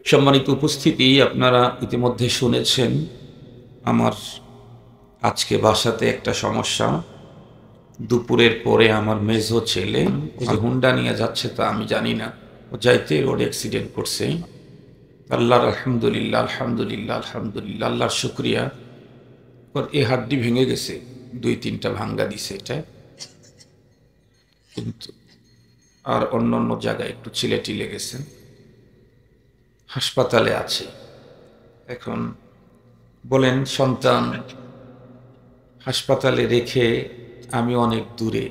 সম্মানিত উপস্থিতি, আপনারা ইতিমধ্যে শুনেছেন আমার আজকে বাসাতে একটা সমস্যা। দুপুরের পরে আমার মেজো ছেলে হুন্ডা নিয়ে যাচ্ছে, তা আমি জানি না, ও যাইতে রোড অ্যাক্সিডেন্ট করছে। আল্লাহর আলহামদুলিল্লাহ, আলহামদুলিল্লাহ, আলহামদুলিল্লাহ, আল্লাহর শুক্রিয়া। এ হাড্ডি ভেঙে গেছে, 2-3টা ভাঙ্গা দিছে এটা, কিন্তু আর অন্য অন্য জায়গায় একটু ছিলে টিলে গেছে। হাসপাতালে আছে এখন। বলেন, সন্তান হাসপাতালে রেখে আমি অনেক দূরে,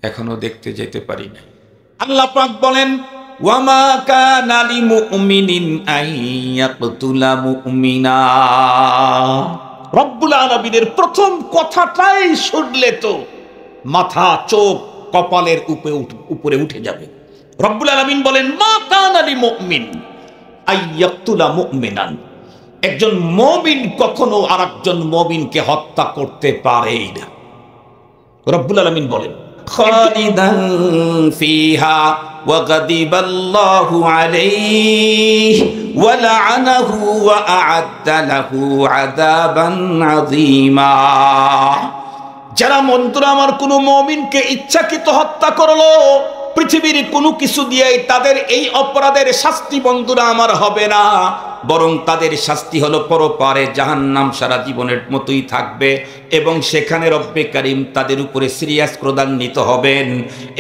এখনো দেখতে যেতে পারি না। আল্লাহ পাক বলেন, ওয়ামা কানা লিমুমিনিন আইয়াকতুলা মুমিনা। রব্বুল আলামিনের প্রথম কথাটাই শুনলে তো মাথা, চোখ, কপালের উপরে উঠে যাবে। রব্বুল আলামিন বলেন, মা কানা লিমুমিন আইয়াকতুলা মুমিনান। একজন মুমিন কখনো আরেকজন মুমিনকে হত্যা করতে পারেই না। রব্বুল আলামিন বলেন, খালিদান ফিহা ওয়া গাদিবাল্লাহু আলাইহি ওয়া লাআনাহু ওয়া আ'আদ্দা লাহু আযাবান আযীমা। যারা বন্ধুরা আমার কোনো মুমিনকে ইচ্ছাকৃত হত্যা করলো, পৃথিবীর কোনো কিছু দিয়েই তাদের এই অপরাধের শাস্তি বন্ধুরা আমার হবে না, বরং তাদের শাস্তি হলো পরপারে জাহান্নাম, সারা জীবনের মতোই থাকবে। এবং সেখানে রব্বে কারীম তাদের উপরে সিরিয়াস ক্রোধান্বিত হবেন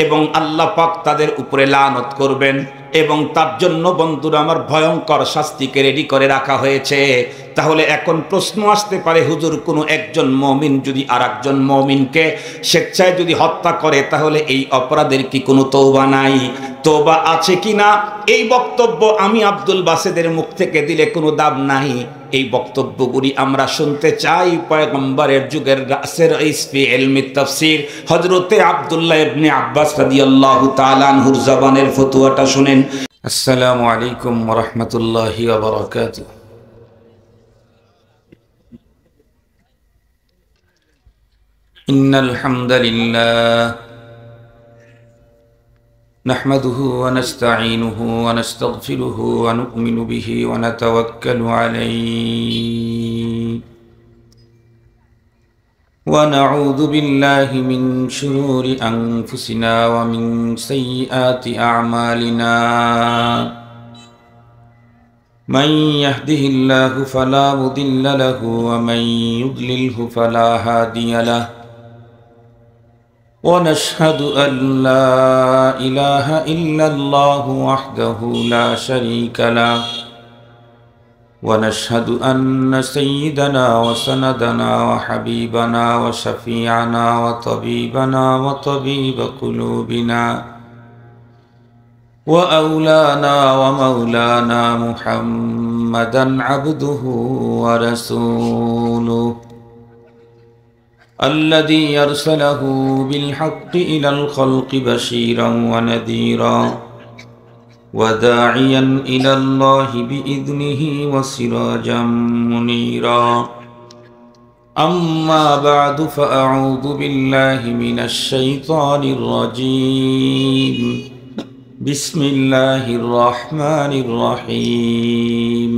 এবং আল্লাহ পাক তাদের উপরে লানত করবেন। এবং তার জন্য বন্ধুরা আমার ভয়ঙ্কর শাস্তিকে রেডি করে রাখা হয়েছে। তাহলে এখন প্রশ্ন আসতে পারে, হুজুর, কোনো একজন মুমিন যদি আরেকজন মুমিনকে স্বেচ্ছায় যদি হত্যা করে, তাহলে এই অপরাধের কি কোনো তওবা নাই? তওবা আছে কিনা এই বক্তব্য আমি আব্দুল বাসেদের মুখ থেকে দিলে কোনো দাম নাই। এই বক্তব্যগুলি আমরা শুনতে চাই পয়গম্বরের যুগের রাসের ইসফি ইলমি তাফসীর হযরতে আব্দুল্লাহ ইবনে আব্বাস রাদিয়াল্লাহু তাআলা আনহুর জবানের ফতোয়াটা শুনেন। আসসালামু আলাইকুম ওয়া রাহমাতুল্লাহি ওয়া বারাকাতুহু। ইন্নাল হামদালিল্লাহ نحمده ونستعينه ونستغفره ونؤمن به ونتوكل عليه ونعوذ بالله من شرور أنفسنا ومن سيئات أعمالنا من يهده الله فلا مضل له ومن يضلله فلا هادي له ونشهد أن لا إله إلا الله وحده لا شريك له ونشهد أن سيدنا وسندنا وحبيبنا وشفيعنا وطبيبنا وطبيب قلوبنا وأولانا ومولانا محمدا عبده ورسوله الذي أرسله بالحق إلى الخلق بشيرا ونذيرا وداعيا إلى الله بإذنه وسراجا منيرا أما بعد فأعوذ بالله من الشيطان الرجيم بسم الله الرحمن الرحيم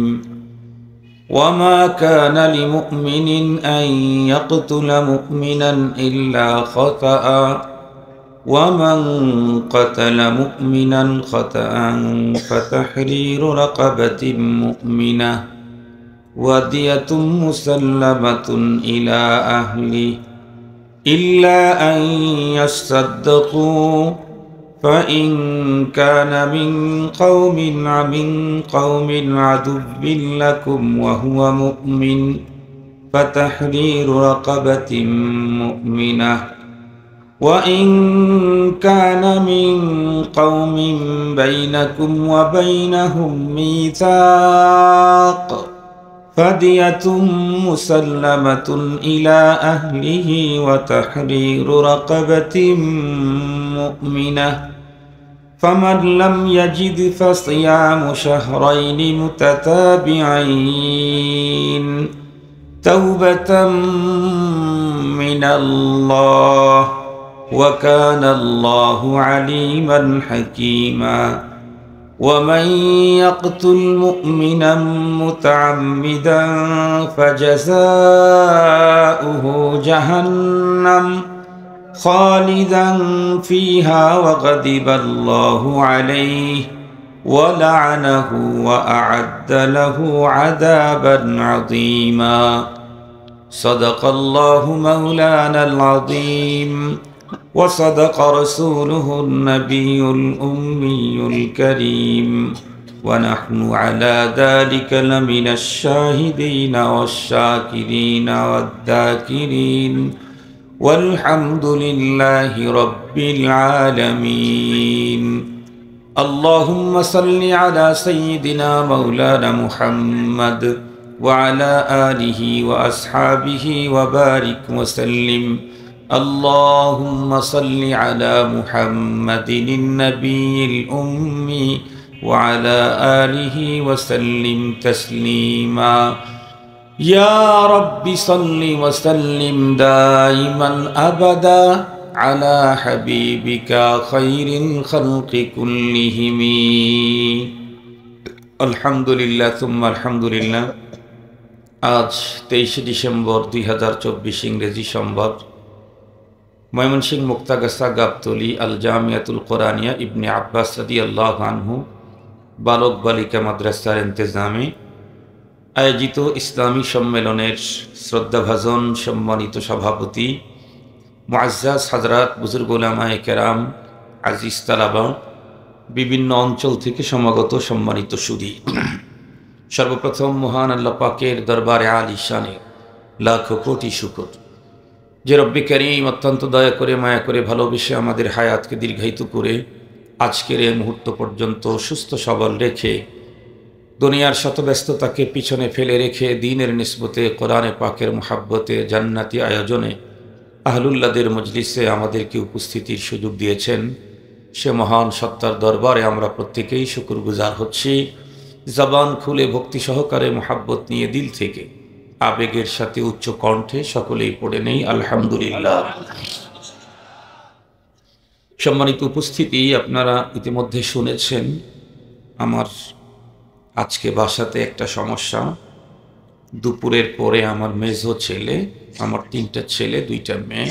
وما كان لمؤمن أن يقتل مؤمنا إلا خطأ ومن قتل مؤمنا خطأ فتحرير رقبة مؤمنة ودية مسلمة إلى أهله إلا أن يصدقوا فإن كان من قوم عدو لكم وهو مؤمن فتحرير رقبة مؤمنة وإن كان من قوم بينكم وبينهم ميثاق فدية مسلمة إلى أهله وتحرير رقبة مؤمنة فمن لم يجد فصيام شهرين متتابعين توبة من الله وكان الله عليما حكيما ومن يقتل مؤمنا متعمدا فجزاؤه جهنم خالدا فيها وغضب الله عليه ولعنه وأعد له عذابا عظيما صدق الله مولانا العظيم وصدق رسوله النبي الأمي الكريم ونحن على ذلك لمن الشاهدين والشاكرين والذاكرين والحمد لله رب العالمين اللهم صل على سيدنا مولانا محمد وعلى آله وأصحابه وبارك وسلم اللهم صل على محمد النبي الأمي وعلى آله وسلم تسليما يا رب صل وسلم دائما أبدا على حبيبك خير الخلق كلهم الحمد لله ثم الحمد لله আজ 23 ডিসেম্বর 2024 ইংরেজি সোমবার ময়মনসিংহ মুক্তাগাছা গাবতলী আল জামিয়াতুল কোরআনিয়া ইবনে আব্বাস রাদিয়াল্লাহু আনহু বালক বালিকা মাদ্রাসার ইন্তেজামে আয়োজিত ইসলামী সম্মেলনের শ্রদ্ধাভাজন সম্মানিত সভাপতি মুআজ্জাজ হযরত বুজুর্গ উলামায়ে কেরাম আজিজ তালাবা বিভিন্ন অঞ্চল থেকে সমাগত সম্মানিত সুধী সর্বপ্রথম মহান আল্লাহ পাকের দরবারে আলিশানে লাখো কোটি শুকর যে রব্বি করিম অত্যন্ত দয়া করে মায়া করে ভালোবেসে আমাদের হায়াতকে দীর্ঘায়িত করে আজকের এই মুহূর্ত পর্যন্ত সুস্থ সবল রেখে দুনিয়ার শত ব্যস্ততাকে পিছনে ফেলে রেখে দ্বীনের নিসবতে কোরআনে পাকের মুহাব্বতে জান্নাতি আয়োজনে আহলুল্লাহদের মজলিসে আমাদেরকে উপস্থিতির সুযোগ দিয়েছেন সে মহান সত্তার দরবারে আমরা প্রত্যেকেই শুকরগুজার হচ্ছি জবান খুলে ভক্তি সহকারে মুহাব্বত নিয়ে দিল থেকে আবেগের সাথে উচ্চ কণ্ঠে সকলেই পড়ে নেই আলহামদুলিল্লাহ। সম্মানিত উপস্থিতি, আপনারা ইতিমধ্যে শুনেছেন আমার আজকে বাসাতে একটা সমস্যা। দুপুরের পরে আমার মেজো ছেলে, আমার 3টা ছেলে 2টা মেয়ে,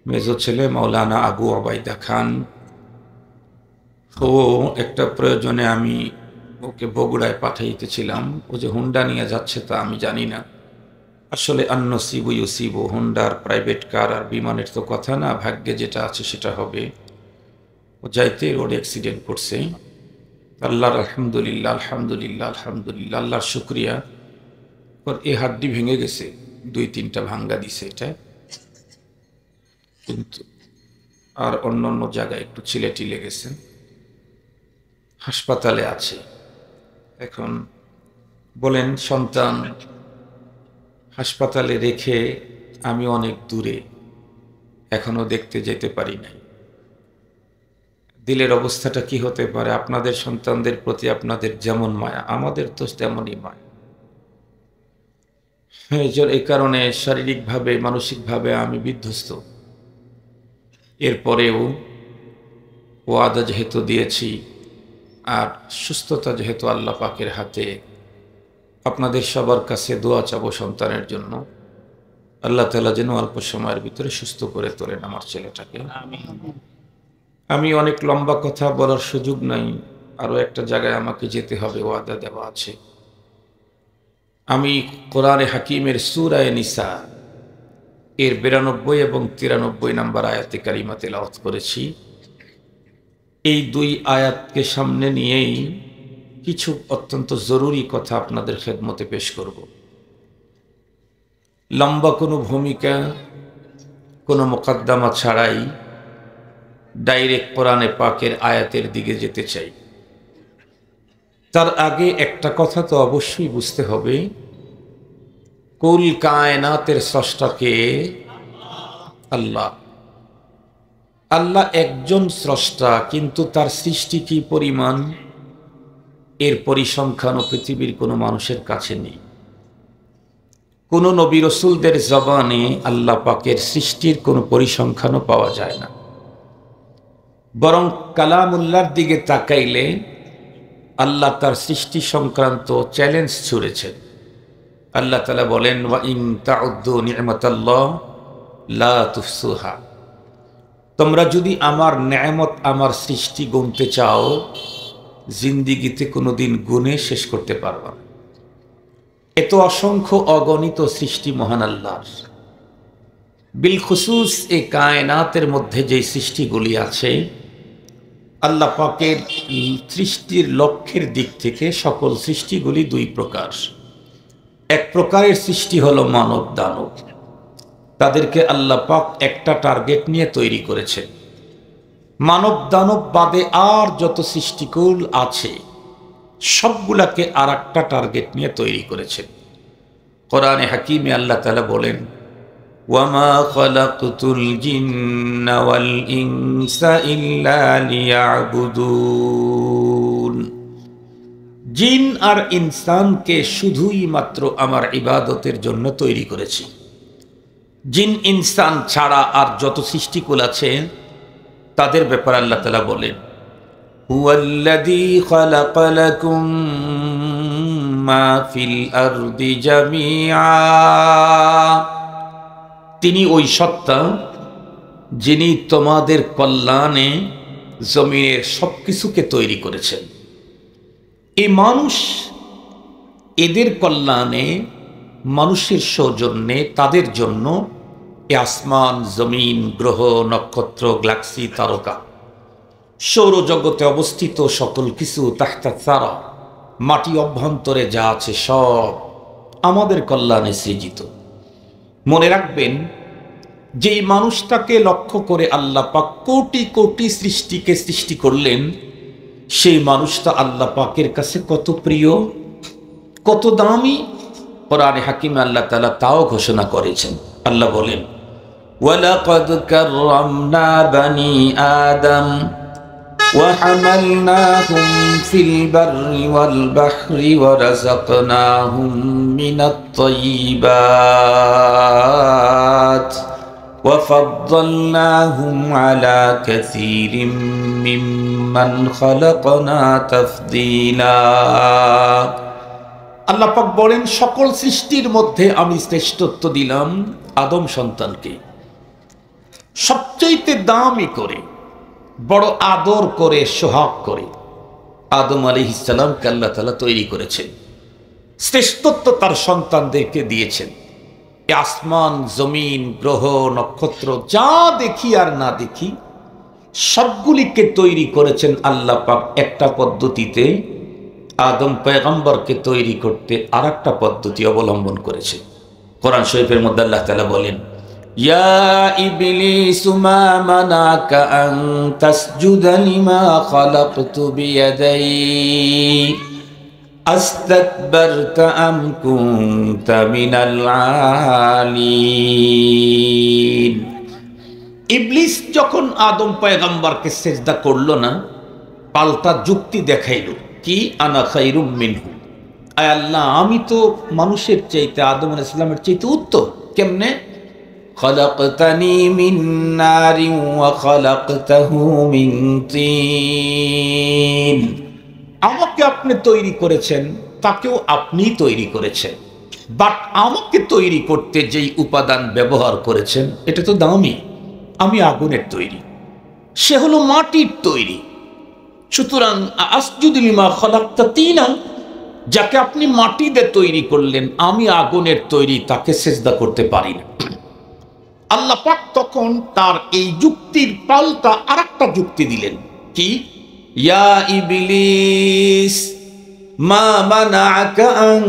মেজো ছেলে মাওলানা আবু ওবায়দা খান, ও একটা প্রয়োজনে আমি ওকে বগুড়ায় পাঠাইতেছিলাম। ও যে হুন্ডা নিয়ে যাচ্ছে তা আমি জানি না। আসলে আন্নসিবু ইউসিবু, হুন্ডার প্রাইভেট কার আর বিমানের তো কথা না, ভাগ্যে যেটা আছে সেটা হবে। ও যাইতে রোড অ্যাক্সিডেন্ট করছে। আল্লাহর আলহামদুলিল্লাহ আলহামদুলিল্লাহ আলহামদুলিল্লাহ, আল্লাহর শুক্রিয়া। ওর এই হাড্ডি ভেঙে গেছে, 2-3টা ভাঙ্গা দিছে এটা, কিন্তু আর অন্য অন্য জায়গায় একটু ছিলে টিলে গেছে। হাসপাতালে আছে এখন। বলেন, সন্তান হাসপাতালে রেখে আমি অনেক দূরে, এখনো দেখতে যেতে পারি নাই। দিলের অবস্থাটা কি হতে পারে? আপনাদের সন্তানদের প্রতি আপনাদের যেমন মায়া, আমাদের তো তেমনই মায়া। এই কারণে শারীরিকভাবে মানসিকভাবে আমি বিধ্বস্ত। এরপরেও ওয়াদা যেহেতু দিয়েছি আর সুস্থতা যেহেতু আল্লাহ পাকের হাতে, আপনাদের সবার কাছে দোয়া চাবো সন্তানের জন্য। আল্লাহ তাআলা যেন অল্প সময়ের ভিতরে সুস্থ করে তোলেন আমার ছেলেটাকে। আমি অনেক লম্বা কথা বলার সুযোগ নাই, আরো একটা জায়গায় আমাকে যেতে হবে, ওয়াদা দেওয়া আছে। আমি কোরআনে হাকিমের সূরা নিসা এর 92 এবং 93 নম্বর আয়াতে কারিমা তেলাওয়াত করেছি। এই 2 আয়াতকে সামনে নিয়েই কিছু অত্যন্ত জরুরি কথা আপনাদের খেদমতে পেশ করব। লম্বা কোনো ভূমিকা, কোনো মুকদ্দমা ছাড়াই ডাইরেক্ট কোরআনে পাকের আয়াতের দিকে যেতে চাই। তার আগে একটা কথা তো অবশ্যই বুঝতে হবে, কুল কায়নাতের স্রষ্টাকে আল্লাহ। আল্লাহ একজন স্রষ্টা, কিন্তু তার সৃষ্টি কি পরিমাণ এর পরিসংখ্যানও পৃথিবীর কোনো মানুষের কাছে নেই। কোন নবী রসুলদের জবানে আল্লাহ পাকের সৃষ্টির কোনো পরিসংখ্যানও পাওয়া যায় না। বরং কালামুল্লাহর দিকে তাকাইলে আল্লাহ তার সৃষ্টি সংক্রান্ত চ্যালেঞ্জ ছুড়েছেন। আল্লাহ তাআলা বলেন, ওয়া ইন তাউদ্দু নি'মাতাল্লাহ লা তুহসুহা, তোমরা যদি আমার নেয়ামত, আমার সৃষ্টি গুনতে চাও, জিন্দিগিতে কোনোদিন গুনে শেষ করতে পারবা না। এত অসংখ্য অগণিত সৃষ্টি মহান আল্লাহর। বিলখুসুস এই কায়নাতের মধ্যে যে সৃষ্টিগুলি আছে, আল্লাহ পাকের সৃষ্টির লক্ষ্যের দিক থেকে সকল সৃষ্টিগুলি দুই প্রকার। এক প্রকারের সৃষ্টি হলো মানব দানব, তাদেরকে আল্লাহ পাক একটা টার্গেট নিয়ে তৈরি করেছেন। মানব দানব বাদে আর যত সৃষ্টিকুল আছে সবগুলাকে আর একটা টার্গেট নিয়ে তৈরি করেছেন। কোরআনে হাকিমে আল্লাহ তাআলা বলেন, ওয়ামা খালাকতুল জিন্না ওয়াল ইনসা ইল্লা লিয়াবুদুন, জিন আর ইনসানকে শুধুই মাত্র আমার ইবাদতের জন্য তৈরি করেছি। জিন ইনসান ছাড়া আর যত সৃষ্টিকুল আছে তাদের ব্যাপারে আল্লাহ তাআলা বলেন, হুয়াল্লাযী খালাকা লাকুম মা ফিল আরদি জামিআ, তিনি ওই সত্তা যিনি তোমাদের কল্যাণে জমিনের সবকিছুকে তৈরি করেছেন। এই মানুষ, এদের কল্যাণে, মানুষের সৌজন্যে, তাদের জন্য এ আসমান, জমিন, গ্রহ, নক্ষত্র, গ্যালাক্সি, তারকা, সৌরজগতে অবস্থিত সকল কিছু, তাহতা সারা, মাটি অভ্যন্তরে যা আছে সব আমাদের কল্যাণে সৃজিত। মনে রাখবেন, যেই মানুষটাকে লক্ষ্য করে আল্লাহ পাক কোটি কোটি সৃষ্টিকে সৃষ্টি করলেন, সেই মানুষটা আল্লাহ পাকের কাছে কত প্রিয়, কত দামি। কোরআনে হাকিমে আল্লাহ তাআলা তাও ঘোষণা করেছেন। আল্লাহ বলেন, ওয়ালাকাদ কাররামনা বানি আদম ওয়া হামালনাহুম ফিল বাররি ওয়াল বাহরি ওয়া রাযাকনাহুম মিনাত তাইয়্যিবাত ওয়া ফাদ্দালনাহুম আলা কাসীরিম মিম্মান খালাকনা তাফদীলা। আল্লাহ পাক বলেন, সকল সৃষ্টির মধ্যে আমি শ্রেষ্ঠত্ব দিলাম আদম সন্তানকে। সবচাইতে দামি করে, বড় আদর করে, সোহাগ করে আদম আলাইহিস সালামকে আল্লাহ তাআলা তৈরি করেছেন। শ্রেষ্ঠত্ব তার সন্তানদেরকে দিয়েছেন। এই আসমান, জমিন, গ্রহ, নক্ষত্র যা দেখি আর না দেখি সবগুলিকে তৈরি করেছেন আল্লাহ পাক একটা পদ্ধতিতে। আদম পয়গম্বরকে তৈরি করতে আর একটা পদ্ধতি অবলম্বন করেছে। কোরআন শরীফের মধ্যে আল্লাহ তাআলা বলেন, ইয়া ইবলিস মা মানাকা আন তাসজুদা লিমা খালাকতু বিয়াদাই আস্তাকবারতা আম কুনতা মিনাল আলিন। ইবলিস যখন আদম পয়গম্বরকে সিজদা করলো না, পাল্টা যুক্তি দেখাইল, কি আনা খায়রুম মিনহু, আয় আল্লাহ, আমি তো মানুষের চাইতে, আদম আলাইহিস সালামের চাইতে উত্তম। কেমনে? খালাকতানি মিন নারিন ওয়া খালাকতাহু মিন তিন, আমাকে আপনি তৈরি করেছেন, তাকেও আপনিই তৈরি করেছেন, বাট আমাকে তৈরি করতে যেই উপাদান ব্যবহার করেছেন এটা তো দামি। আমি আগুনের তৈরি, সে হলো মাটির তৈরি। সুতরাং আসজুদু লিমা খালাকতা তিনা, যাকে আপনি মাটি দিয়ে তৈরি করলেন, আমি আগুনের তৈরি, তাকে সিজদা করতে পারি না। আল্লাহ পাক তখন তার এই যুক্তির পাল্টা আরেকটা যুক্তি দিলেন, কি? ইয়া ইবলিস মা মানাআকা আন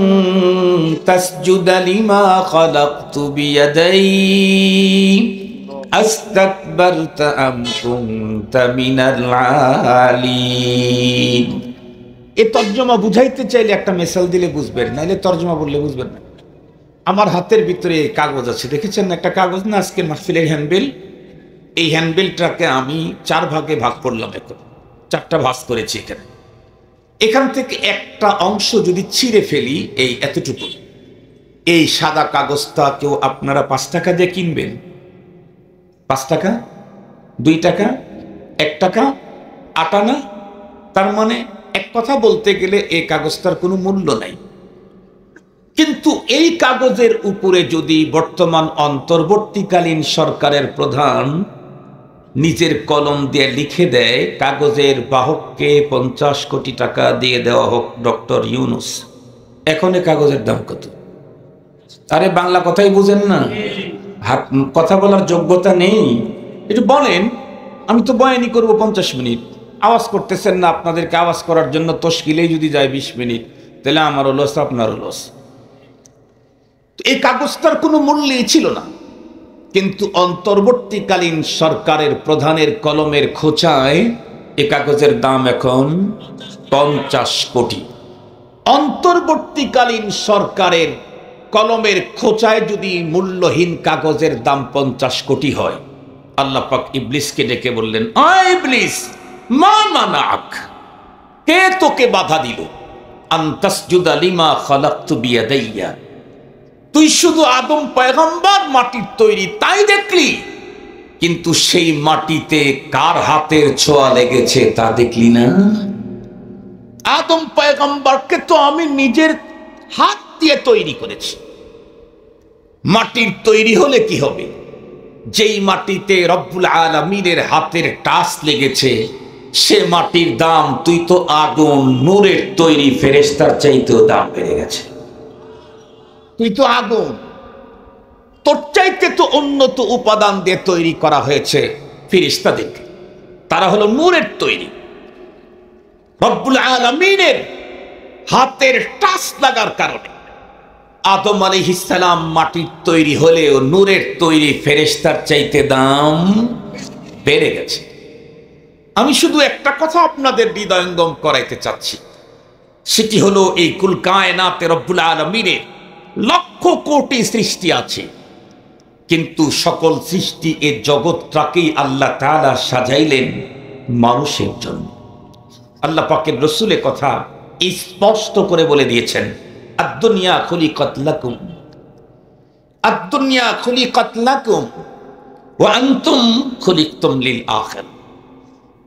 তাসজুদা লিমা খালাকতু বিয়াদাই আস্তাকবারতা আম কুনতা মিনাল আলিন। এই তর্জমা বুঝাইতে চাইলে একটা মেসাল দিলে বুঝবেন, নাইলে তর্জমা বললে বুঝবেন না। আমার হাতের ভিতরে কাগজ আছে, দেখেছেন না? একটা কাগজ না, আজকের মাহফিলের হ্যান্ডবিল। এই হ্যান্ডবিলটাকে আমি 4 ভাগে ভাগ করলাম, এখন 4টা ভাগ করেছি। এখান থেকে একটা অংশ যদি ছিঁড়ে ফেলি, এই এতটুকু, এই সাদা কাগজটা কেউ আপনারা 5 টাকা দিয়ে কিনবেন? 5 টাকা, 2 টাকা, 1 টাকা, 8 আনা, তার মানে এক কথা বলতে গেলে এই কাগজটার কোনো মূল্য নাই, কিন্তু এই কাগজের উপরে যদি বর্তমান অন্তর্বর্তীকালীন সরকারের প্রধান নিজের কলম দিয়ে লিখে দেয় কাগজের বাহককে 50 কোটি টাকা দিয়ে দেওয়া হোক ডক্টর ইউনূস, এখন এই কাগজের দাম কত? আরে বাংলা কথাই বুঝেন না, কথা বলার যোগ্যতা নেই, একটু বলেন। আমি তো বয়ানি করবো 50 মিনিট, আওয়াজ করতেছেন না, আপনাদেরকে আওয়াজ করার জন্য তশকিলেই যদি যায় 20 মিনিট, তাহলে আমারও লস আপনারও লস। এই কাগজটার কোনো মূল্যই ছিল না, কিন্তু অন্তর্বর্তীকালীন সরকারের প্রধানের কলমের খোঁচায় এ কাগজের দাম এখন 50 কোটি। অন্তর্বর্তীকালীন সরকারের কলমের খোঁচায় যদি মূল্যহীন কাগজের দাম 50 কোটি হয়, আল্লাহ পাক ইবলিসকে ডেকে বললেন, আয় ইবলিস, মা মানাক, কে তোকে বাধা দিল? আনতাসজুদা লিমা খালাকতু বিয়াদাইয়া, তুই শুধু আদম পয়গম্বর মাটির তৈরি তাই দেখলি, কিন্তু সেই মাটিতে কার হাতের ছোঁয়া লেগেছে তা দেখলি না? আদম পয়গম্বরকে তো আমি নিজের হাত দিয়ে তৈরি করেছি। মাটির তৈরি হলে কি হবে? যেই মাটিতে রব্বুল আলামিনের হাতের টাচ লেগেছে সে মাটির দাম, তুই তো আগুন নূরের তৈরি, ফেরেশতার চাইতেও দাম বেড়ে গেছে। তুই তো আগুন, তোর চাইতে তো উন্নত উপাদান দিয়ে তৈরি করা হয়েছে ফেরেশতাদেরকে, তারা হলো নূরের তৈরি। রব্বুল আলামিনের হাতের টাচ লাগার কারণে আদম আলাইহিস সালাম মাটির তৈরি হলেও নূরের তৈরি ফেরেশতার চাইতে দাম বেড়ে গেছে। আমি শুধু একটা কথা আপনাদের হৃদয়ঙ্গম করাইতে চাচ্ছি, সেটি হলো এই কুল কায়নাতে রব্বুল আলামিনের লক্ষ কোটি সৃষ্টি আছে, কিন্তু সকল সৃষ্টি এ জগৎটাকেই আল্লাহ তাআলা সাজাইলেন মানুষের জন্য। আল্লাহ পাকের রসুলের কথা স্পষ্ট করে বলে দিয়েছেন, আদ-দুনিয়া খুলিকাত লাকুম, আদ-দুনিয়া খুলিকাত লাকুম ওয়া আনতুম খুলিকতুম লিল আখির।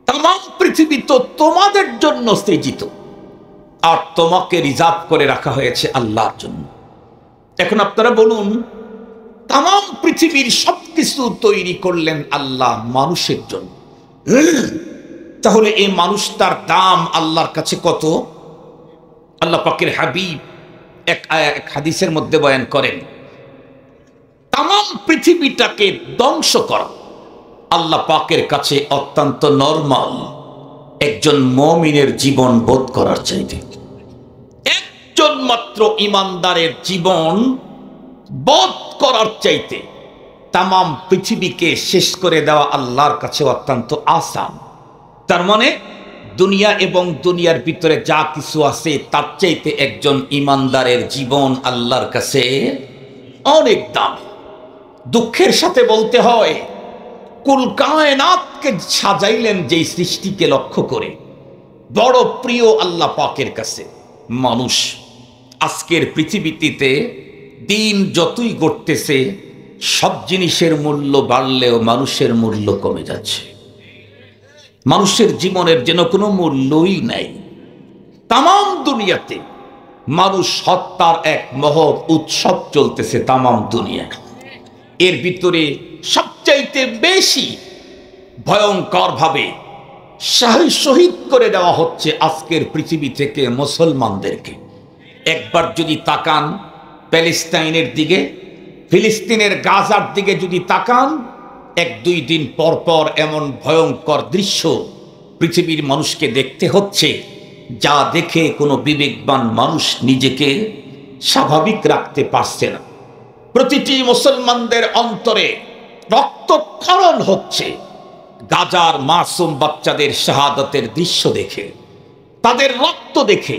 তামাম পৃথিবী তো তোমাদের জন্য সৃজিত, আর তোমাকে রিজার্ভ করে রাখা হয়েছে আল্লাহর জন্য। এখন আপনারা বলুন, তামাম পৃথিবীর সবকিছু তৈরি করলেন আল্লাহ মানুষের জন্য, তাহলে এই মানুষটার দাম আল্লাহর কাছে কত? আল্লাহ পাকের হাবিব এক হাদিসের মধ্যে বয়ান করেন, তামাম পৃথিবীটাকে ধ্বংস করা আল্লাহ পাকের কাছে অত্যন্ত নরমাল একজন মুমিনের জীবন বোধ করার চাইতে। একজন মাত্র ইমানদারের জীবন বোধ করার চাইতে তামাম পৃথিবীকে শেষ করে দেওয়া আল্লাহর কাছে অত্যন্ত আসান। তার মানে দুনিয়া এবং দুনিয়ার ভিতরে যা কিছু আছে তার চাইতে একজন ইমানদারের জীবন আল্লাহর কাছে অনেক দাম। দুঃখের সাথে বলতে হয়, কুল কায়নাতকে সাজাইলেন যেই সৃষ্টিকে লক্ষ্য করে, বড় প্রিয় আল্লাহ পাকের কাছে মানুষ। আজকের পৃথিবীতে দিন যতই গড়তেছে সব জিনিসের মূল্য বাড়লেও মানুষের মূল্য কমে যাচ্ছে। মানুষের জীবনের যেন কোনো মূল্যই নাই। তামাম দুনিয়াতে মানুষ হত্যার এক মহৎ উৎসব চলতেছে তামাম দুনিয়ায়। এর ভিতরে সবচাইতে বেশি ভয়ঙ্কর ভাবে শহীদ করে দেওয়া হচ্ছে আজকের পৃথিবী থেকে মুসলমানদেরকে। একবার যদি তাকান প্যালেস্টাইনের দিকে, ফিলিস্তিনের গাজার দিকে যদি তাকান, 1-2 দিন পর পর এমন ভয়ঙ্কর দৃশ্য পৃথিবীর মানুষকে দেখতে হচ্ছে, যা দেখে কোনো বিবেকবান মানুষ নিজেকে স্বাভাবিক রাখতে পারছে না। প্রতিটি মুসলমানদের অন্তরে রক্তক্ষরণ হচ্ছে গাজার মাসুম বাচ্চাদের শাহাদাতের দৃশ্য দেখে, তাদের রক্ত দেখে,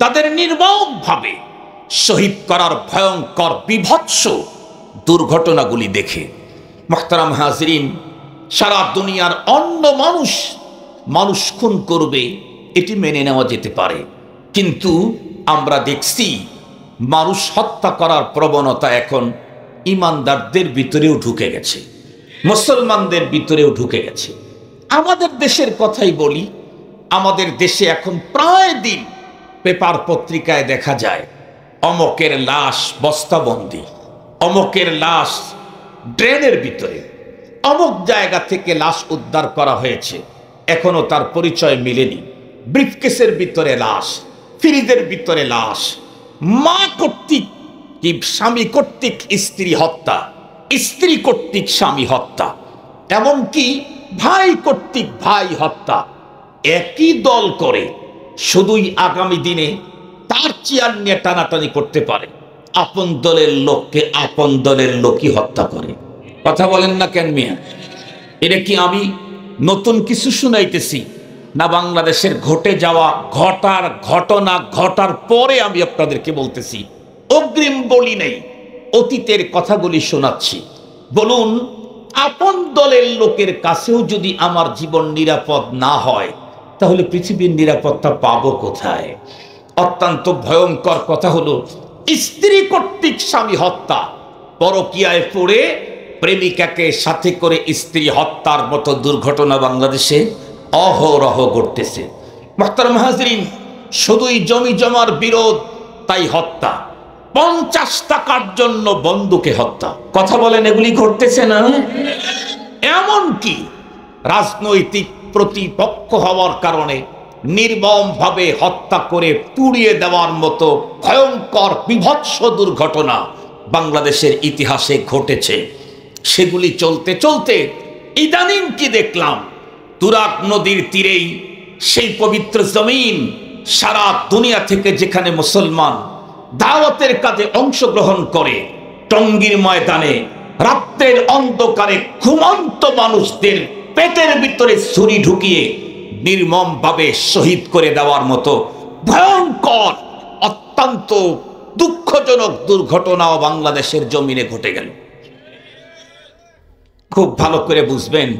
তাদের নির্মমভাবে শহীদ করার ভয়ঙ্কর বিভৎস দুর্ঘটনাগুলি দেখে। মুহতারাম হাজরিন, সারা দুনিয়ার অন্য মানুষ খুন করবে এটি মেনে নেওয়া যেতে পারে, কিন্তু আমরা দেখছি মানুষ হত্যা করার প্রবণতা এখন ইমানদারদের ভিতরেও ঢুকে গেছে, মুসলমানদের ভিতরেও ঢুকে গেছে। আমাদের দেশের কথাই বলি, আমাদের দেশে এখন প্রায় দিন পেপার পত্রিকায় দেখা যায় অমকের লাশ বস্তাবন্দি, অমকের লাশ ড্রেনের ভিতরে, অমক জায়গা থেকে লাশ উদ্ধার করা হয়েছে, এখনো তার পরিচয় মিলেনি। ব্রিফকেসের ভিতরে লাশ, ফ্রিজের ভিতরে লাশ। মা কর্তৃক কি স্বামী কর্তৃক স্ত্রী হত্যা, স্ত্রী কর্তৃক স্বামী হত্যা, এমনকি ভাই কর্তৃক ভাই হত্যা। একই দল করে শুধুই আগামী দিনে তার চেয়ার নিয়ে টানাটানি করতে পারে। আপন দলের লোককে আপন দলের লোকই হত্যা করে। কথা বলেন না কেন মিয়া? এটা কি আমি নতুন কিছু শুনাইতেছি, না বাংলাদেশের ঘটে যাওয়া ঘটনা ঘটার পরে আমি আপনাদেরকে বলতেছি? অগ্রিম বলি নেই, অতীতের কথাগুলি শোনাচ্ছি। বলুন, আপন দলের লোকের কাছেও যদি আমার জীবন নিরাপদ না হয়, তাহলে পৃথিবীর নিরাপত্তা পাবো কোথায়? অত্যন্ত ভয়ঙ্কর কথা হলো স্ত্রী কর্তৃক স্বামী হত্যা। পরকীয়ায় পড়ে প্রেমিকাকে সাথে করে স্ত্রী হত্যার মতো দুর্ঘটনা বাংলাদেশে অহরহ ঘটতেছে। মুহতারাম হাজরিন, শুধুই জমি জমার বিরোধ তাই হত্যা, 50 টাকার জন্য বন্দুকে হত্যা। কথা বলেন, এগুলি ঘটতেছে না? এমনকি রাজনৈতিক প্রতিপক্ষ হওয়ার কারণে নির্মমভাবে হত্যা করে পুড়িয়ে দেওয়ার মতো ভয়ঙ্কর বিভৎস দুর্ঘটনা বাংলাদেশের ইতিহাসে ঘটেছে। সেগুলি চলতে চলতে ইদানিং কি দেখলাম, তুরাগ নদীর তীরেই সেই পবিত্র জমিন, সারা দুনিয়া থেকে যেখানে মুসলমান দাওয়াতের কাজে অংশগ্রহণ করে, টঙ্গীর ময়দানে রাত্রের অন্ধকারে ঘুমন্ত মানুষদের পেটের ভিতরে ছুরি ঢুকিয়ে নির্মমভাবে শহীদ করে দেওয়ার মতো ভয়ঙ্কর অত্যন্ত দুঃখজনক দুর্ঘটনাও বাংলাদেশের জমিনে ঘটে গেল। খুব ভালো করে বুঝবেন,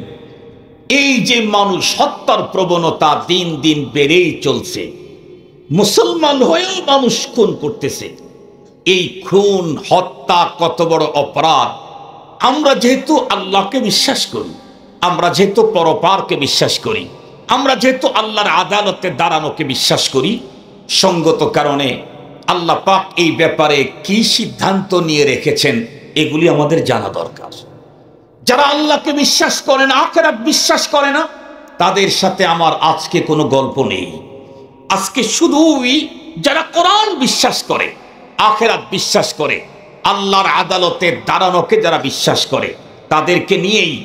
এই যে মানুষ হত্যার প্রবণতা দিন দিন বেড়েই চলছে, মুসলমান হয়েও মানুষ খুন করতেছে। এই খুন হত্যা কত বড় অপরাধ! আমরা যেহেতু আল্লাহকে বিশ্বাস করি, আমরা যেহেতু পরপারকে বিশ্বাস করি, আমরা যেহেতু আল্লাহর আদালতে দাঁড়ানোকে বিশ্বাস করি, সঙ্গত কারণে আল্লাহ পাক এই ব্যাপারে কি সিদ্ধান্ত নিয়ে রেখেছেন এগুলি আমাদের জানা দরকার। যারা আল্লাহকে বিশ্বাস করে না, আখিরাত বিশ্বাস করে না, তাদের সাথে আমার আজকে কোনো গল্প নেই। আজকে শুধুই যারা কোরআন বিশ্বাস করে, আখিরাত বিশ্বাস করে, আল্লাহর আদালতে দাঁড়ানোকে যারা বিশ্বাস করে, তাদেরকে নিয়েই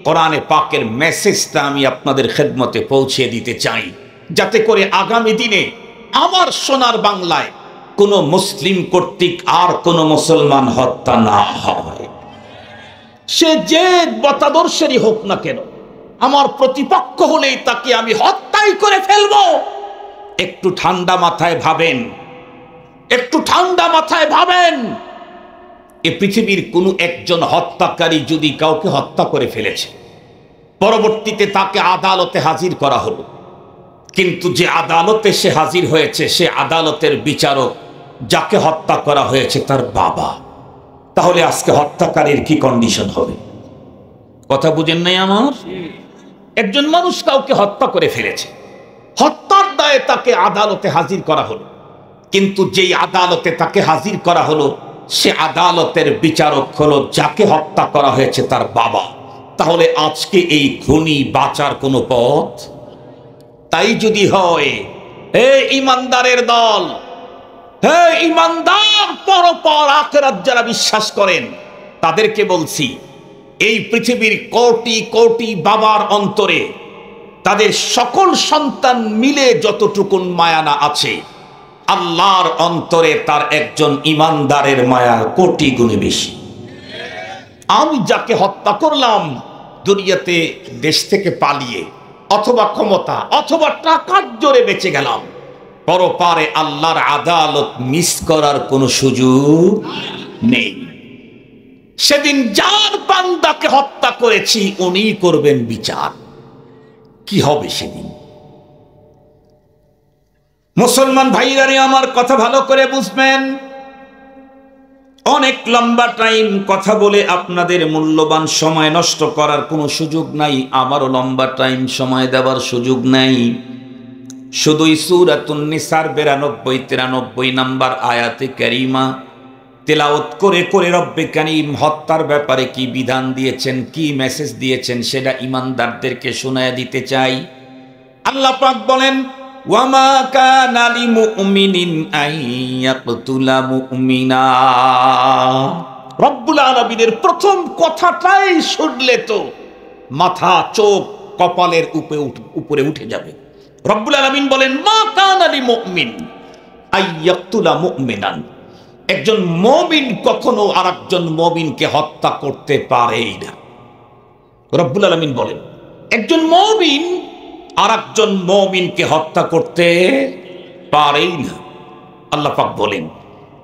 কোরআনে পাকের মেসেজটা আমি আপনাদের খেদমতে পৌঁছে দিতে চাই, যাতে করে আগামী দিনে আমার সোনার বাংলায় কোনো মুসলিম কর্তৃক আর কোনো মুসলমান হত্যা না হয়। সে যে মতাদর্শেরই হোক না কেন, আমার প্রতিপক্ষ হলেই তাকে আমি হত্যাই করে ফেলবো। একটু ঠান্ডা মাথায় ভাবেন, একটু ঠান্ডা মাথায় ভাবেন। এ পৃথিবীর কোনো একজন হত্যাকারী যদি কাউকে হত্যা করে ফেলেছে, পরবর্তীতে তাকে আদালতে হাজির করা হলো, কিন্তু যে আদালতে সে হাজির হয়েছে, সে আদালতের বিচারক যাকে হত্যা করা হয়েছে তার বাবা, তাহলে আজকে হত্যাকারীর কি কন্ডিশন হবে? কথা বুঝেন নাই আমার? একজন মানুষ কাউকে হত্যা করে ফেলেছে, হত্যার দায়ে তাকে আদালতে হাজির করা হলো, কিন্তু যেই আদালতে তাকে হাজির করা হলো, সে আদালতের বিচারক হলো যাকে হত্যা করা হয়েছে তার বাবা। তাহলে আজকে এই খুনি বাঁচার কোনো পথ? তাই যদি হয়, হে ইমানদারের দল, হে ইমানদার পরপর আখিরাত যারা বিশ্বাস করেন, তাদেরকে বলছি, এই পৃথিবীর কোটি কোটি বাবার অন্তরে তাদের সকল সন্তান মিলে যতটুকুন মায়া না আছে, আল্লাহর অন্তরে তার একজন ইমানদারের মায়া কোটি গুণে বেশি। আমি যাকে হত্যা করলাম দুনিয়াতে দেশ থেকে পালিয়ে, অথবা ক্ষমতা অথবা টাকার জোরে বেঁচে গেলাম, পরপারে আল্লাহর আদালত মিস করার কোনো সুযোগ নেই। সেদিন যার বান্দাকে হত্যা করেছি উনিই করবেন বিচার। কি হবে সেদিন? মুসলমান ভাইরা আমার কথা ভালো করে বুঝবেন। অনেক লম্বা টাইম কথা বলে আপনাদের মূল্যবান সময় নষ্ট করার কোনো সুযোগ নাই, আমারও লম্বা টাইম সময় দেওয়ার সুযোগ নাই। শুধুই সূরাতুন নিসার 92-93 নম্বর আয়াতে কারিমা তেলাওয়াত করে করে রব্বে কারীম হত্যার ব্যাপারে কি বিধান দিয়েছেন, কি মেসেজ দিয়েছেন সেটা ঈমানদারদেরকে শোনায়া দিতে চাই। আল্লাহ পাক বলেন, ওয়ামা কানা লিমুমিনিন আইয়াকতুলা মুমিনা। রব্বুল আলামিনের প্রথম কথাটাই শুনলে তো মাথা চোখ কপালের উপরে উঠে যাবে। রব্বুল আলামিন বলেন, মা কানা লিমুমিন আইয়াকতুলা মুমিনান। একজন মুমিন কখনো আরেকজন মুমিনকে হত্যা করতে পারেই না। রব্বুল আলামিন বলেন, একজন মুমিন আরেকজন মুমিনকে হত্যা করতে পারেই না। আল্লাহ পাক বলেন,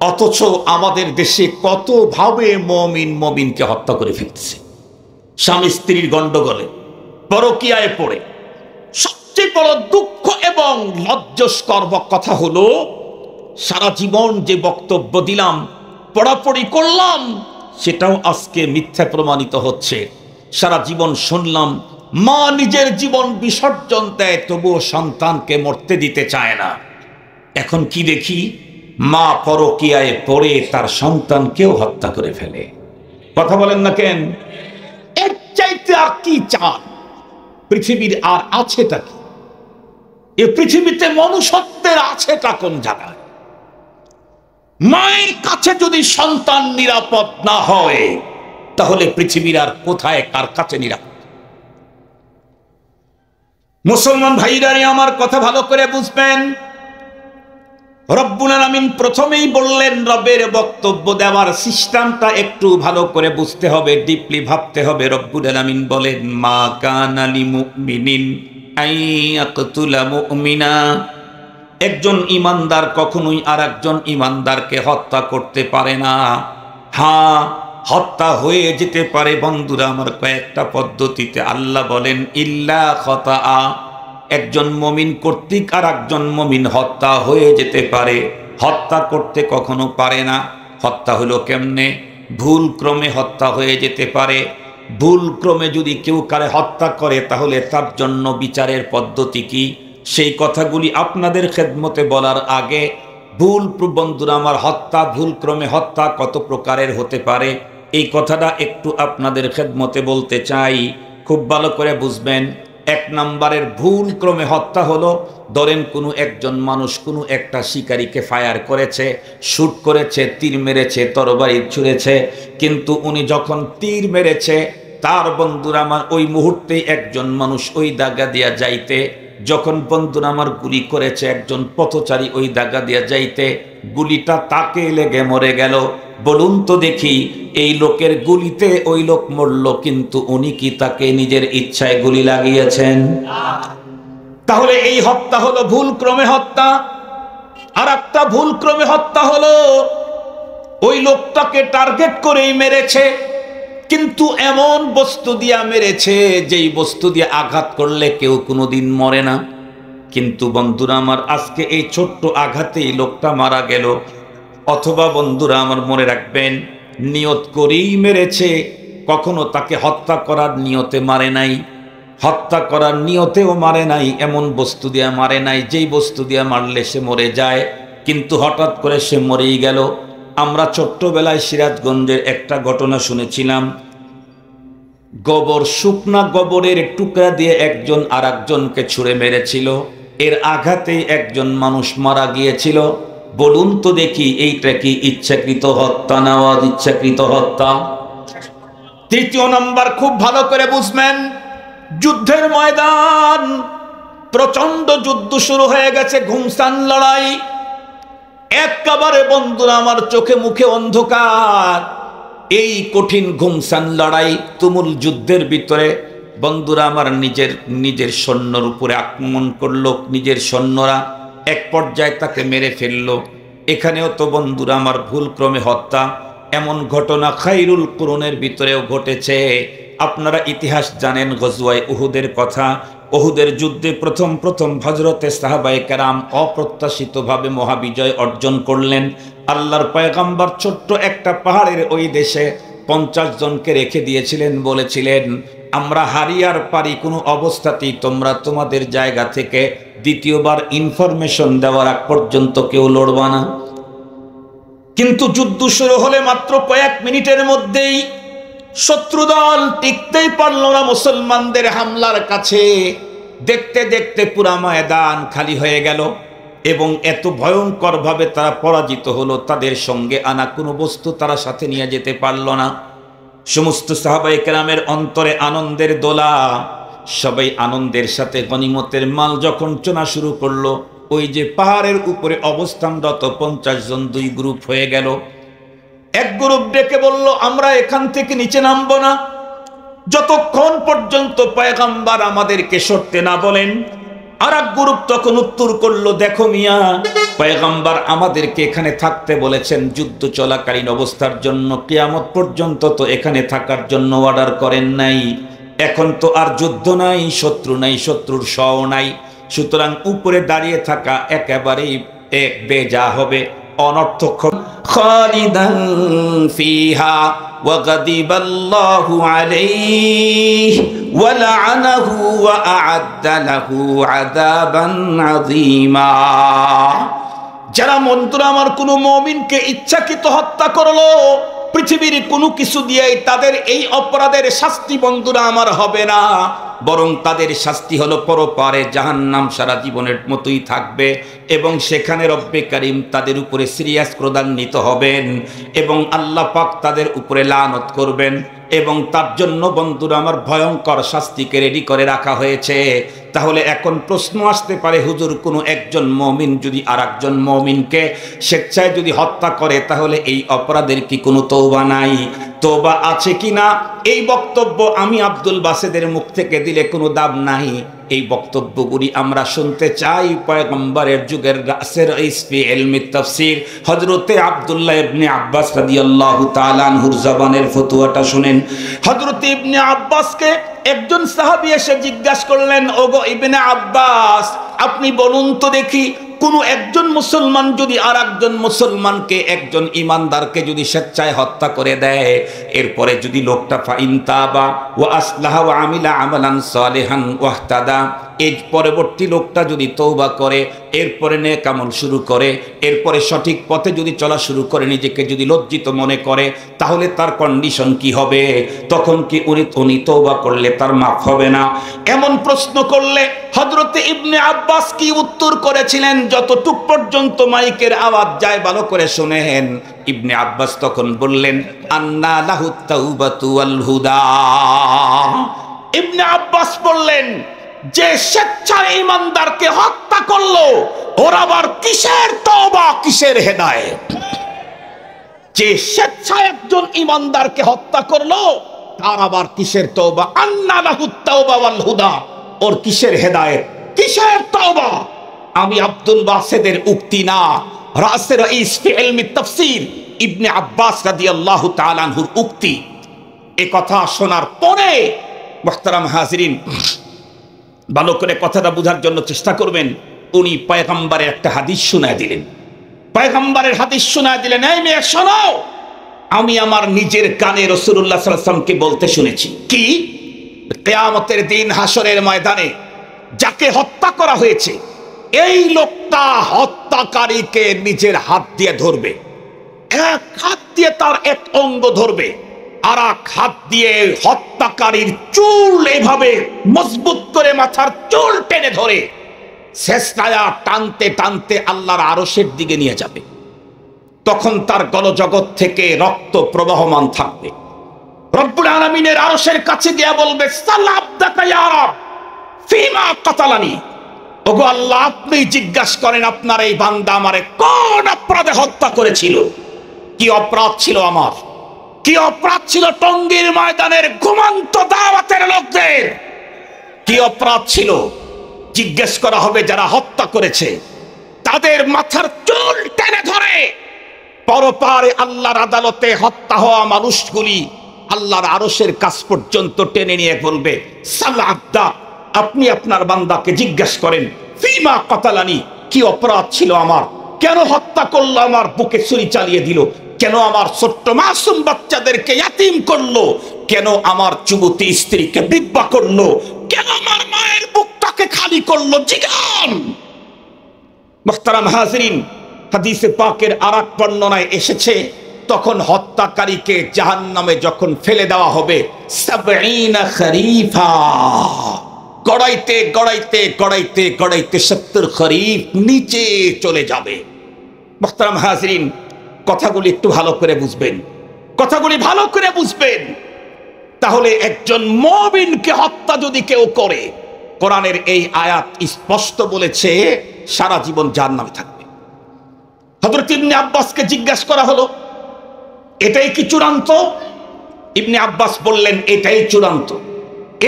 অথচ আমাদের দেশে কতভাবে মুমিন মুমিনকে হত্যা করে ফেলছে। স্বামী স্ত্রীর গন্ডগোলে, পরকীয়ায় পড়ে। সবচেয়ে বড় দুঃখ এবং লজ্জাস্কর কথা হলো, সারা জীবন যে বক্তব্য দিলাম, পড়াপড়ি করলাম, সেটাও আজকে মিথ্যা প্রমাণিত হচ্ছে। সারা জীবন শুনলাম মা নিজের জীবন বিসর্জন দেয়, তবুও সন্তানকে মরতে দিতে চায় না। এখন কি দেখি, মা পরকীয়ায় পড়ে তার সন্তানকেও হত্যা করে ফেলে। কথা বলেন না কেন? এর চাইতে আর কি চান? পৃথিবীর আর আছেটা কি? এ পৃথিবীতে মনুষ্যত্বের আছেটা কোন জায়গায়? মায়ের কাছে যদি সন্তান নিরাপদ না হয়, তাহলে পৃথিবীর আর কোথায় কার কাছে নিরাপদ? মুসলমান ভাইরা আমার কথা ভালো করে বুঝবেন। রব্বুল আলামিন প্রথমেই বললেন, রবের বক্তব্য দেওয়ার সিস্টেমটা একটু ভালো করে বুঝতে হবে, ডিপলি ভাবতে হবে। রব্বুল আলামিন বলেন, মা কানা লিমুমিনিন আইয়াকতুলা মুমিনা। একজন ঈমানদার কখনোই আরেকজন ঈমানদারকে হত্যা করতে পারে না। হ্যাঁ, হত্যা হয়ে যেতে পারে বন্ধুরা আমার কয়েকটা পদ্ধতিতে। আল্লাহ বলেন, ইল্লা খতাআ। একজন মুমিন কর্তৃক আরেকজন মুমিন হত্যা হয়ে যেতে পারে, হত্যা করতে কখনো পারে না। হত্যা হলো কেমনে? ভুল ক্রমে হত্যা হয়ে যেতে পারে। ভুল ক্রমে যদি কেউ কারে হত্যা করে, তাহলে তার জন্য বিচারের পদ্ধতি কি, সেই কথাগুলি আপনাদের খেদমতে বলার আগে, ভুল বন্ধুরা আমার, হত্যা ভুল ক্রমে হত্যা কত প্রকারের হতে পারে, এই কথাটা একটু আপনাদের খেদমতে বলতে চাই। খুব ভালো করে বুঝবেন। এক নম্বরের ভুল ক্রমে হত্যা হলো, ধরেন কোনো একজন মানুষ কোনো একটা শিকারীকে ফায়ার করেছে, শুট করেছে, তীর মেরেছে, তরবারি ছুঁড়েছে, কিন্তু উনি যখন তীর মেরেছে, তার বন্ধুরা আমার ওই মুহূর্তেই একজন মানুষ ওই দাগা দিয়া যাইতে, যখন বন্ধুরা আমার গুলি করেছে একজন পথচারী ওই দাগা দিয়া যাইতে, গুলিটা তাকে লেগে মরে গেল। বলুন তো দেখি, এই লোকের গুলিতে ওই লোক মরল, কিন্তু উনি কি তাকে নিজের ইচ্ছায় গুলি লাগিয়েছেন? তাহলে এই হত্যা হলো ভুল ক্রমে হত্যা। আর একটা ভুল ক্রমে হত্যা হলো, ওই লোকটাকে টার্গেট করেই মেরেছে, কিন্তু এমন বস্তু দিয়া মেরেছে যেই বস্তু দিয়ে আঘাত করলে কেউ কোনোদিন মরে না। কিন্তু বন্ধুরা আমার, আজকে এই ছোট্ট আঘাতেই লোকটা মারা গেল। অথবা বন্ধুরা আমার মনে রাখবেন, নিয়ত করেই মেরেছে, কখনো তাকে হত্যা করার নিয়তে মারে নাই, হত্যা করার নিয়তেও মারে নাই, এমন বস্তু দিয়ে মারে নাই যেই বস্তু দিয়ে মারলে সে মরে যায়, কিন্তু হঠাৎ করে সে মরেই গেল। আমরা ছোট্টবেলায় সিরাজগঞ্জের একটা ঘটনা শুনেছিলাম। গোবর, শুকনা গোবরের টুকরা দিয়ে একজন আর একজনকে ছুঁড়ে মেরেছিল, এর আঘাতেই একজন মানুষ মারা গিয়েছিল। বলুন তো দেখি, এইটা কি ইচ্ছাকৃত হত্যা না অনিচ্ছাকৃত হত্যা? তৃতীয় নাম্বার, খুব ভালো করে বুঝবেন, যুদ্ধের ময়দান, প্রচন্ড যুদ্ধ শুরু হয়ে গেছে, ঘুমসান লড়াই। একেবারে বন্ধুরা আমার চোখে মুখে অন্ধকার। এই কঠিন ঘুমসান লড়াই, তুমুল যুদ্ধের ভিতরে বন্ধুরা আমার নিজের সৈন্যর উপরে আক্রমণ করলো। নিজের সৈন্যরা এক পর্যায়ে তাকে মেরে ফেললো। এখানেও তো বন্ধুরা আমার ভুল ক্রমে হত্যা। এমন ঘটনা খায়রুল কুরুনের ভিতরেও ঘটেছে। আপনারা ইতিহাস জানেন, গজওয়ায়ে উহুদের কথা। উহুদের যুদ্ধে প্রথম হযরতে সাহাবায়ে কেরাম অপ্রত্যাশিতভাবে মহাবিজয় অর্জন করলেন। আল্লাহর পয়গম্বর ছোট্ট একটা পাহাড়ের ওই দেশে 50 জনকে রেখে দিয়েছিলেন, বলেছিলেন আমরা হারিয়ার পারি কোনো অবস্থাতেই তোমরা তোমাদের জায়গা থেকে দ্বিতীয়বার ইনফরমেশন দেওয়ার আগ পর্যন্ত কেউ লড়বা না। কিন্তু যুদ্ধ শুরু হলে মাত্র কয়েক মিনিটের মধ্যেই শত্রুদল টিকতেই পারল না মুসলমানদের হামলার কাছে। দেখতে দেখতে পুরা ময়দান খালি হয়ে গেল এবং এত ভয়ঙ্কর ভাবে তারা পরাজিত হলো, তাদের সঙ্গে আনা কোনো বস্তু তারা সাথে নিয়ে যেতে পারল না। সমস্ত সাহাবায়ে কেরামের অন্তরে আনন্দের দোলা, সবাই আনন্দের সাথে গনিমতের মাল যখন চোনা শুরু করলো, ওই যে পাহাড়ের উপরে অবস্থানরত 50 জন দুই গ্রুপ হয়ে গেল। এক গ্রুপ ডেকে বলল, আমরা এখান থেকে নিচে নামবো না যতক্ষণ পর্যন্ত পয়গম্বর আমাদেরকে সরতে না বলেন। আর এক গ্রুপ তখন উত্তর করলো, দেখো মিয়া, পয়গম্বর আমাদেরকে এখানে থাকতে বলেছেন যুদ্ধ চলাকালীন অবস্থার জন্য, কিয়ামত পর্যন্ত তো এখানে থাকার জন্য অর্ডার করেন নাই। এখন তো আর যুদ্ধ নাই, শত্রু নাই, শত্রুর শও নাই, সুতরাং উপরে দাঁড়িয়ে থাকা একেবারেই এক বেজা হবে, অনর্থক। খালিদান ফিহা ওয়া গাদিবাল্লাহু আলাইহি ওয়া লা'নাহু ওয়া আ'আদ্দা লাহু আযাবান আযীমা। যারা বন্ধুরা আমার কোনো মুমিনকে ইচ্ছাকৃত হত্যা করলো, পৃথিবীর কোনো কিছু দিয়েই তাদের এই অপরাধের শাস্তি বন্ধুরা আমার হবে না, বরং তাদের শাস্তি হলো পরপারে জাহান্নাম সারা জীবনের মতোই থাকবে এবং সেখানে রব্বে কারীম তাদের উপরে সিরিয়াস ক্রোধান্বিত হবেন এবং আল্লাহ পাক তাদের উপরে লানত করবেন এবং তার জন্য বন্ধুরা আমার ভয়ঙ্কর শাস্তিকে রেডি করে রাখা হয়েছে। তাহলে এখন প্রশ্ন আসতে পারে, হুজুর কোনো একজন মুমিন যদি আরেকজন মুমিনকে স্বেচ্ছায় যদি হত্যা করে, তাহলে এই অপরাধের কি কোনো তওবা নাই? তওবা আছে কিনা এই বক্তব্য আমি আব্দুল বাসেদের মুখ থেকে দিলে কোনো দাম নাই। এই বক্তব্যগুলি আমরা শুনতে চাই পয়গম্বরের যুগের রাসের ইসফি ইলমি তাফসীর হযরতে আব্দুল্লাহ ইবনে আব্বাস রাদিয়াল্লাহু তাআলা আনহুর জবানের ফতোয়াটা শুনেন। হযরতে ইবনে আব্বাসকে একজন সাহাবী এসে জিজ্ঞাসা করলেন, ওগো ইবনে আব্বাস, আপনি বলুন তো দেখি, কোনো একজন মুসলমান যদি আর একজন মুসলমানকে, একজন ইমানদারকে যদি স্বেচ্ছায় হত্যা করে দেয়, এরপরে যদি লোকটা ফাইন তাবা ওয়া আসলাহা ওয়া আমিলা আমালান সালিহান ওয়াহতাদা, এর পরবর্তী লোকটা যদি তওবা করে, এরপরে নেক আমল শুরু করে, এরপরে সঠিক পথে যদি চলা শুরু করে, নিজেকে যদি লজ্জিত মনে করে, তাহলে তার কন্ডিশন কি হবে? তখন কি উনি তওবা করলে তার মাফ হবে না? এমন প্রশ্ন করলে হযরতে ইবনে আব্বাস কি উত্তর করেছিলেন, যতটুক পর্যন্ত মাইকের আওয়াজ যায় ভালো করে শুনেন। ইবনে আব্বাস তখন বললেন, আন্না লাহুত তাওবাতু ওয়াল হুদা। ইবনে আব্বাস বললেন, যে স্বেচ্ছায় ইমানদারকে হত্যা করলো, ওর আবার কিসের তওবা, কিসের হেদায়েত? যে স্বেচ্ছায় একজন ইমানদারকে হত্যা করলো, তার আবার কিসের তওবা? আন্না লাহুত তাওবা ওয়াল হুদা, ওর কিসের হেদায়েত, কিসের তওবা? আমি আব্দুল বাসেদের উক্তি না, রাসের রাইস ফি ইলমি তাফসীর ইবনে আব্বাস রাদিয়াল্লাহু তাআলা আনহুর উক্তি। এই কথা শোনার পরে মুহতারাম হাজিরিন, ভালো করে কথাটা বোঝার জন্য চেষ্টা করবেন। উনি পয়গম্বরের একটা হাদিস শোনায় দিলেন। পয়গম্বরের হাদিস শোনায় দিলেন, এই মেয়ে শোনো, আমি আমার নিজের কানে রাসূলুল্লাহ সাল্লাল্লাহু আলাইহি ওয়াসাল্লামকে বলতে শুনেছি। কি? কিয়ামতের দিন হাসরের ময়দানে যাকে হত্যা করা হয়েছে, এই লোকটা হত্যাকারীকে নিজের হাত দিয়ে ধরবে, এক হাত দিয়ে তার এক অঙ্গ ধরবে, আর এক হাত দিয়ে হত্যাকারীর চুল এভাবে মজবুত করে মাথার চুল টেনে ধরে শেষটায়া টানতে টানতে আল্লাহর আরশের দিকে নিয়ে যাবে। তখন তার গলজগৎ থেকে রক্ত প্রবাহমান থাকবে। রব্বুল আলামিনের আরশের কাছে গিয়ে বলবে, সালাবদাকা ইয়া রব ফিমা কাতালানি। ওগো আল্লাহ, আপনি জিজ্ঞাসা করেন আপনার এই বান্দা আমারে কোন অপরাধে হত্যা করেছিল? কি অপরাধ ছিল আমার? কি অপরাধ ছিল টঙ্গীর ময়দানের ঘুমন্ত দাওয়াতের লোকদের? কি অপরাধ ছিল? জিজ্ঞেস করা হবে যারা হত্যা করেছে, তাদের মাথার চুল টেনে ধরে পরপারে আল্লাহর আদালতে হত্যা হওয়া মানুষগুলি আল্লাহর আরশের কাছ পর্যন্ত টেনে নিয়ে বলবে, সাল্লাহ আব্দা, আপনি আপনার বান্দাকে জিজ্ঞেস করেন, ফিমা কাতালানি, কি অপরাধ ছিল আমার? কেন হত্যা করলো? আমার বুকে ছুরি চালিয়ে দিল কেন? আমার ছোট্ট মাসুম বাচ্চাদেরকে ইয়াতিম করলো কেন? আমার যুবতী স্ত্রীকে বিধবা করলো কেন? আমার মায়ের বুকটাকে তাকে খালি করলো? জিগান। মুহতারাম হাজিরিন, হাদিসে পাকের আরেক বর্ণনায় এসেছে, তখন হত্যাকারীকে জাহান্নামে যখন ফেলে দেওয়া হবে, ৭০ খরিফা, গড়াইতে গড়াইতে গড়াইতে গড়াইতে ৭০ খরিফ নিচে চলে যাবে। মুহতারাম হাজিরিন, কথাগুলি একটু ভালো করে বুঝবেন, কথাগুলি ভালো করে বুঝবেন। তাহলে একজন মুমিনকে হত্যা যদি কেউ করে, কোরআনের এই আয়াত স্পষ্ট বলেছে সারা জীবন জাহান্নামে থাকবে। হযরত ইবনে আব্বাসকে জিজ্ঞাসা করা হলো, এটাই কি চূড়ান্ত? ইবনে আব্বাস বললেন, এটাই চূড়ান্ত।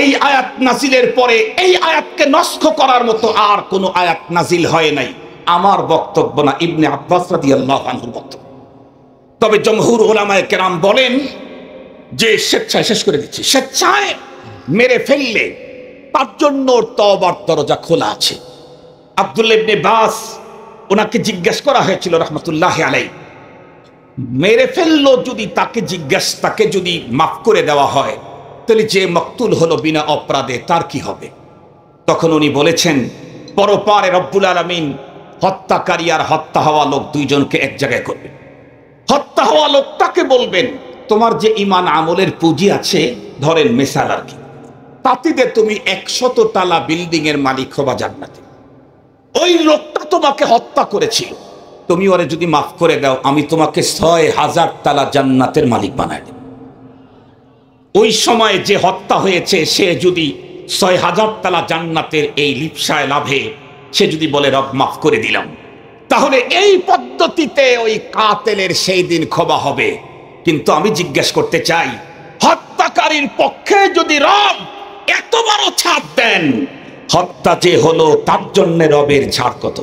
এই আয়াত নাজিলের পরে এই আয়াতকে নস্খ করার মতো আর কোনো আয়াত নাজিল হয় নাই। আমার বক্তব্য না, ইবনে আব্বাস রাদিয়াল্লাহু আনহুর বক্তব্য। তবে জমহুর উলামায়ে কেরাম বলেন যে স্বেচ্ছায়, শেষ করে দিচ্ছি, স্বেচ্ছায় মেরে ফেললে তার জন্য তওবার দরজা খোলা আছে। আব্দুল্লাহ ইবনে বাস, ওনাকে জিজ্ঞাসা করা হয়েছিল রহমতুল্লাহ আলাইহি, মেরে ফেললো যদি, তাকে যদি মাফ করে দেওয়া হয়, তাহলে যে মকতুল হলো বিনা অপরাধে তার কি হবে? তখন উনি বলেছেন, পরপারে রব্বুল আলামিন হত্যাকারী আর হত্যা হওয়া লোক দুইজনকে এক জায়গায় করবে। হত্যা হওয়া লোকটাকে বলবেন, তোমার যে ইমান আমলের পুঁজি আছে, ধরেন মিসাল আর কি, তাতে তুমি 100 তালা বিল্ডিং এর মালিক হবা জান্নাতে। ওই লোকটা তোমাকে হত্যা করেছিল, তুমি ওরে যদি মাফ করে দাও, আমি তোমাকে 6000 তালা জান্নাতের মালিক বানায় দেব। ওই সময় যে হত্যা হয়েছে সে যদি 6000 তালা জান্নাতের এই লিপ্সায় লাভে সে যদি বলে রব মাফ করে দিলাম, তাহলে এই পদ্ধতিতে ওই কাতেলের সেই দিন ক্ষমা হবে। কিন্তু আমি জিজ্ঞেস করতে চাই, হত্যাকারীর পক্ষে যদি রব এত বড় ছাড় দেন, হত্যা যে হলো তার জন্য রবের ছাড় কত?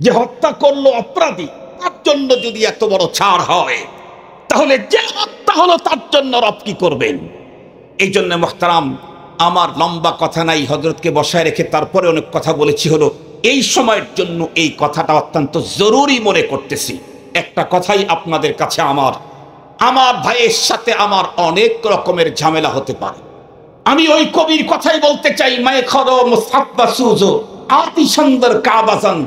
যে হত্যা করলো অপরাধী, তার জন্য যদি এত বড় ছাড় হয়, তাহলে যে হত্যা হলো তার জন্য রব কি করবেন? এই জন্য মুহতারাম, আমার লম্বা কথা নাই, হযরতকে বসায় রেখে তারপরে অনেক কথা বলেছি, হলো এই সময়ের জন্য এই কথাটা অত্যন্ত জরুরি মনে করতেছি। একটা কথাই আপনাদের কাছে, আমার ভাইয়ের সাথে আমার অনেক রকমের ঝামেলা হতে পারে। আমি ওই কবির কথাই বলতে চাই, মায়ে খরো মুসাফা সুজো আতি সুন্দর কাবাজান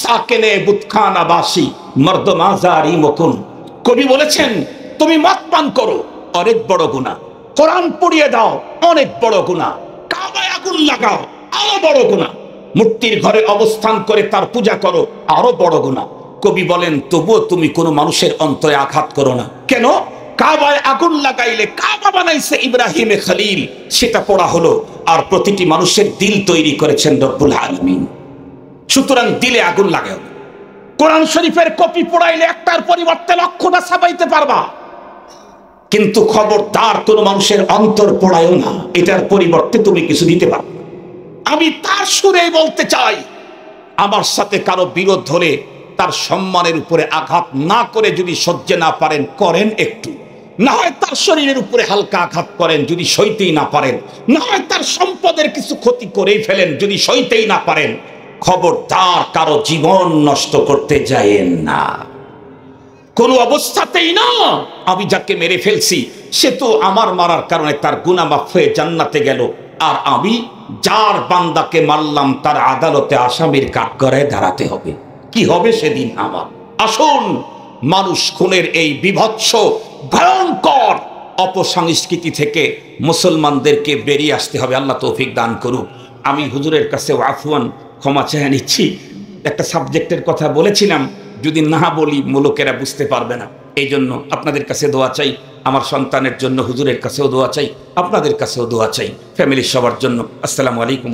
সাকেনে বুতখানা বাসি মর্দ মাজারি মুকুন। কবি বলেছেন, তুমি মদ পান করো, অনেক বড় গুনাহ। কোরআন পড়িয়ে দাও, অনেক বড় গুনাহ। কাবায় আগুন লাগাও, আরো বড় গুনাহ। মূর্তির ঘরে অবস্থান করে তার পূজা করো, আরো বড় গুনাহ। কবি বলেন, তবুও তুমি কোনো মানুষের অন্তরে আঘাত করো না। কেন? কাবায় আগুন লাগাইলে, কাবা বানাইছে ইব্রাহিমে খলিল, সেটা পড়া হলো। আর প্রতিটি মানুষের দিল তৈরি করেছেন রব্বুল আলামিন। সুতরাং দিলে আগুন লাগাও। কোরআন শরীফের কপি পড়াইলে একটার পরিবর্তে লক্ষটা ছাপাইতে পারবা, কিন্তু খবরদার কোনো মানুষের অন্তর পড়ায়ও না, এটার পরিবর্তে তুমি কিছু দিতে পারো। আমি তার সুরে বলতে চাই, আমার সাথে কারো বিরোধ হলে তার সম্মানের উপরে আঘাত না করে যদি সহ্য না পারেন, করেন একটু। না হয় তার শরীরের উপরে হালকা আঘাত করেন, যদি সইতেই না পারেন। না হয় তার সম্পদের কিছু ক্ষতি করেই ফেলেন, যদি সইতেই না পারেন। খবরদার কারো জীবন নষ্ট করতে যায়েন না, কোন অবস্থাতেই না। আমি যাকে মেরে ফেলছি সে তো আমার মারার কারণে তার গুনাহ মাফ হয়ে জান্নাতে গেল, আর আমি যার বান্দাকে মারলাম তার আদালতে আসামির কাঠগড়ায় দাঁড়াতে হবে। কি হবে সেদিন আমার? আসুন, মানুষ খুনের এই বিভৎস ভয়ঙ্কর অপসংস্কৃতি থেকে মুসলমানদেরকে বেরিয়ে আসতে হবে। আল্লাহ তৌফিক দান করুক। আমি হুজুরের কাছে আফওয়ান, ক্ষমা চেয়ে নিচ্ছি। একটা সাবজেক্টের কথা বলেছিলাম, যদি না বলি লোকেরা বুঝতে পারবে না। এই জন্য আপনাদের কাছে দোয়া চাই, আমার সন্তানের জন্য হুজুরের কাছেও দোয়া চাই, আপনাদের কাছেও দোয়া চাই, ফ্যামিলির সবার জন্য। আসসালামু আলাইকুম।